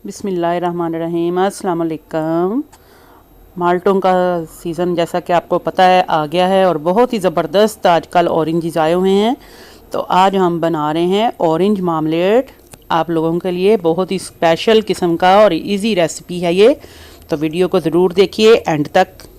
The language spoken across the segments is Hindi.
बिस्मिल्लाहिर्रहमानिर्रहीम। अस्सलाम वालेकुम। माल्टों का सीज़न जैसा कि आपको पता है आ गया है और बहुत ही ज़बरदस्त आजकल ऑरेंजेस आए हुए हैं। तो आज हम बना रहे हैं ऑरेंज मामलेट आप लोगों के लिए। बहुत ही स्पेशल किस्म का और इजी रेसिपी है ये, तो वीडियो को ज़रूर देखिए एंड तक।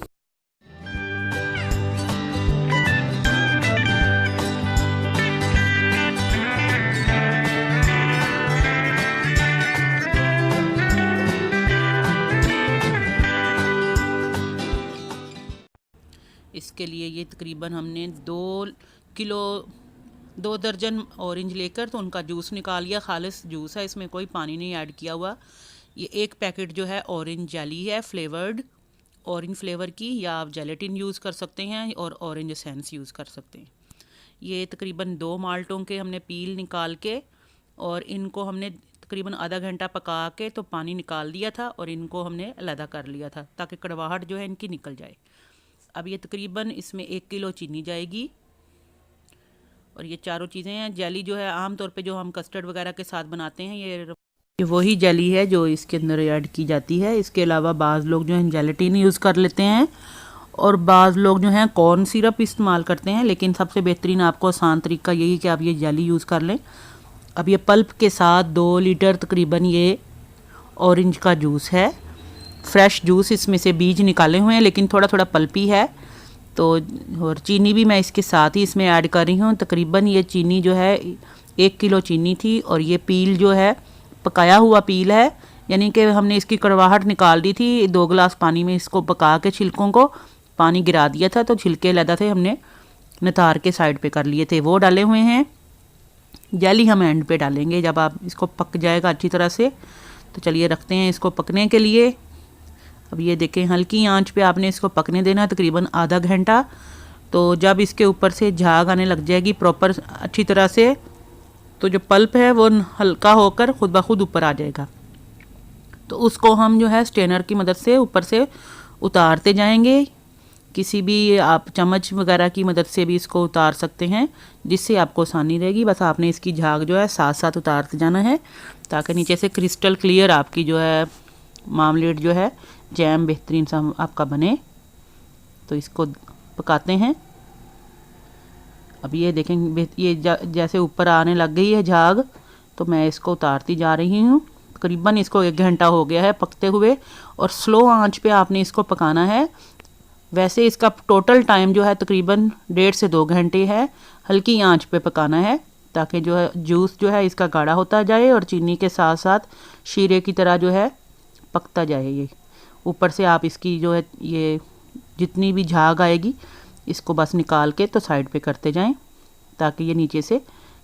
इसके लिए ये तकरीबन हमने 2 दर्जन ऑरेंज लेकर तो उनका जूस निकाल लिया। खालिस जूस है, इसमें कोई पानी नहीं ऐड किया हुआ। ये एक पैकेट जो है ऑरेंज जेली है फ्लेवर्ड, ऑरेंज फ्लेवर की, या आप जेलेटिन यूज़ कर सकते हैं और ऑरेंज एसेंस यूज़ कर सकते हैं। ये तकरीबन 2 माल्टों के हमने पील निकाल के और इनको हमने तकरीबन आधा घंटा पका के तो पानी निकाल दिया था और इनको हमने अलहदा कर लिया था ताकि कड़वाहट जो है इनकी निकल जाए। अब ये तकरीबन इसमें 1 किलो चीनी जाएगी और ये चारों चीज़ें हैं। जेली जो है आम तौर पे जो हम कस्टर्ड वगैरह के साथ बनाते हैं, ये वही जेली है जो इसके अंदर ऐड की जाती है। इसके अलावा बाज़ लोग जो हैं जेलेटिन यूज़ कर लेते हैं और बाज़ लोग जो हैं कॉर्न सिरप इस्तेमाल करते हैं, लेकिन सबसे बेहतरीन आपको आसान तरीका यही कि आप ये जेली यूज़ कर लें। अब ये पल्प के साथ 2 लीटर तकरीबन ये ऑरेंज का जूस है, फ्रेश जूस, इसमें से बीज निकाले हुए हैं लेकिन थोड़ा थोड़ा पल्पी है। तो और चीनी भी मैं इसके साथ ही इसमें ऐड कर रही हूँ। तकरीबन ये चीनी जो है 1 किलो चीनी थी और ये पील जो है पकाया हुआ पील है, यानी कि हमने इसकी कड़वाहट निकाल दी थी। 2 गिलास पानी में इसको पका के छिलकों को पानी गिरा दिया था, तो छिलके लदा थे हमने नितार के साइड पे कर लिए थे, वो डाले हुए हैं। जेली हम एंड पे डालेंगे जब आप इसको पक जाएगा अच्छी तरह से। तो चलिए रखते हैं इसको पकने के लिए। अब ये देखें हल्की आंच पे आपने इसको पकने देना तकरीबन आधा घंटा। तो जब इसके ऊपर से झाग आने लग जाएगी प्रॉपर अच्छी तरह से, तो जो पल्प है वो हल्का होकर खुद ब खुद ऊपर आ जाएगा। तो उसको हम जो है स्ट्रेनर की मदद से ऊपर से उतारते जाएंगे। किसी भी आप चम्मच वगैरह की मदद से भी इसको उतार सकते हैं, जिससे आपको आसानी रहेगी। बस आपने इसकी झाग जो है साथ साथ उतारते जाना है ताकि नीचे से क्रिस्टल क्लियर आपकी जो है मामलेट जो है जैम बेहतरीन सा आपका बने। तो इसको पकाते हैं। अब ये देखें ये जैसे ऊपर आने लग गई है झाग, तो मैं इसको उतारती जा रही हूँ। तकरीबन इसको 1 घंटा हो गया है पकते हुए और स्लो आंच पे आपने इसको पकाना है। वैसे इसका टोटल टाइम जो है तकरीबन 1.5 से 2 घंटे है। हल्की आंच पे पकाना है ताकि जो है जूस जो है इसका गाढ़ा होता जाए और चीनी के साथ साथ शीरे की तरह जो है पकता जाए। ये ऊपर से आप इसकी जो है ये जितनी भी झाग आएगी इसको बस निकाल के तो साइड पे करते जाएं ताकि ये नीचे से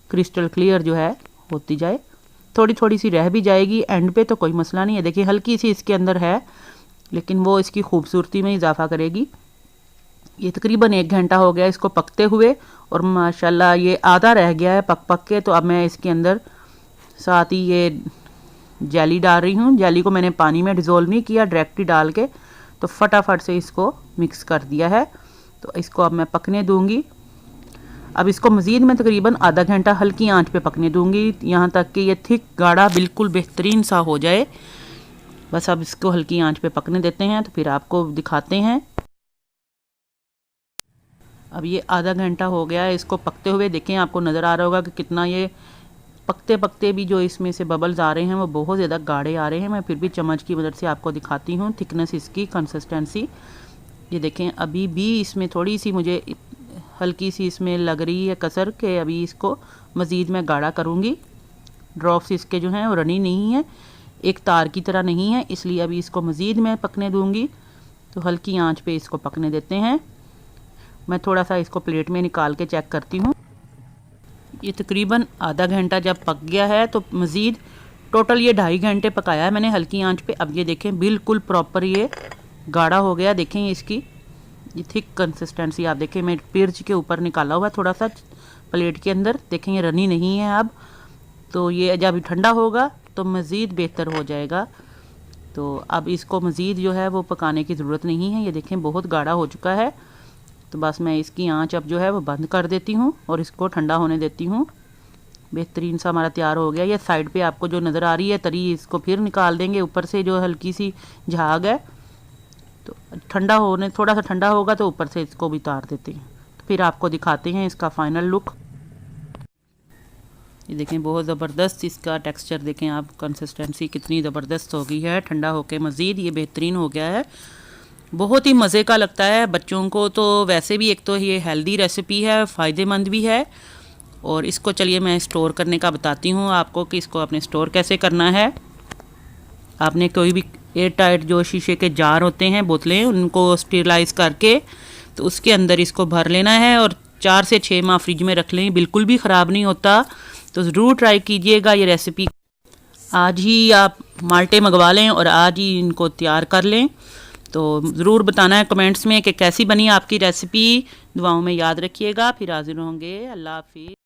क्रिस्टल क्लियर जो है होती जाए। थोड़ी थोड़ी सी रह भी जाएगी एंड पे, तो कोई मसला नहीं है। देखिए हल्की सी इसके अंदर है लेकिन वो इसकी खूबसूरती में इजाफा करेगी। ये तकरीबन 1 घंटा हो गया इसको पकते हुए और माशाल्लाह ये आधा रह गया है पक पक के। तो अब मैं इसके अंदर साथ ही ये जेली डाल रही हूँ। जेली को मैंने पानी में डिज़ोल्व नहीं किया, डायरेक्ट ही डाल के तो फटाफट से इसको मिक्स कर दिया है। तो इसको अब मैं पकने दूंगी। अब इसको मज़ीद मैं तकरीबन आधा घंटा हल्की आंच पे पकने दूंगी, यहाँ तक कि ये थिक गाढ़ा बिल्कुल बेहतरीन सा हो जाए। बस अब इसको हल्की आंच पे पकने देते हैं तो फिर आपको दिखाते हैं। अब ये आधा घंटा हो गया है इसको पकते हुए। देखें आपको नज़र आ रहा होगा कि कितना ये पकते पकते भी जो इसमें से बबल्स आ रहे हैं वो बहुत ज़्यादा गाढ़े आ रहे हैं। मैं फिर भी चम्मच की मदद से आपको दिखाती हूँ थिकनेस इसकी, कंसिस्टेंसी। ये देखें अभी भी इसमें थोड़ी सी मुझे हल्की सी इसमें लग रही है कसर के अभी इसको मज़ीद मैं गाढ़ा करूँगी। ड्रॉप्स इसके जो हैं वो रनी नहीं है, एक तार की तरह नहीं है, इसलिए अभी इसको मज़ीद मैं पकने दूँगी। तो हल्की आँच पे इसको पकने देते हैं। मैं थोड़ा सा इसको प्लेट में निकाल के चेक करती हूँ। ये तकरीबन आधा घंटा जब पक गया है तो मज़ीद टोटल ये 2.5 घंटे पकाया है मैंने हल्की आंच पे। अब ये देखें बिल्कुल प्रॉपर ये गाढ़ा हो गया। देखें इसकी ये थिक कंसिस्टेंसी आप देखें। मैं पिर्च के ऊपर निकाला हुआ थोड़ा सा प्लेट के अंदर, देखें ये रनी नहीं है अब। तो ये जब ठंडा होगा तो मज़ीद बेहतर हो जाएगा। तो अब इसको मज़ीद जो है वो पकाने की ज़रूरत नहीं है। ये देखें बहुत गाढ़ा हो चुका है। तो बस मैं इसकी आंच अब जो है वो बंद कर देती हूँ और इसको ठंडा होने देती हूँ बेहतरीन सा हमारा तैयार हो गया। ये साइड पे आपको जो नज़र आ रही है तरी, इसको फिर निकाल देंगे। ऊपर से जो हल्की सी झाग है, तो ठंडा होने, थोड़ा सा ठंडा होगा तो ऊपर से इसको भी उतार देते हैं। तो फिर आपको दिखाते हैं इसका फाइनल लुक। ये देखें, बहुत ज़बरदस्त इसका टेक्सचर देखें आप, कंसिस्टेंसी कितनी ज़बरदस्त हो गई है। ठंडा होके मज़ीद ये बेहतरीन हो गया है। बहुत ही मज़े का लगता है बच्चों को। तो वैसे भी एक तो ये हेल्दी रेसिपी है, फ़ायदेमंद भी है। और इसको चलिए मैं स्टोर करने का बताती हूँ आपको कि इसको आपने स्टोर कैसे करना है। आपने कोई भी एयर टाइट जो शीशे के जार होते हैं, बोतलें, उनको स्टेरलाइज़ करके तो उसके अंदर इसको भर लेना है और 4 से 6 माह फ्रिज में रख लें, बिल्कुल भी ख़राब नहीं होता। तो ज़रूर ट्राई कीजिएगा ये रेसिपी। आज ही आप माल्टे मंगवा लें और आज ही इनको तैयार कर लें। तो ज़रूर बताना है कमेंट्स में कि कैसी बनी आपकी रेसिपी। दुआओं में याद रखिएगा। फिर हाजिर होंगे। अल्लाह हाफिज़।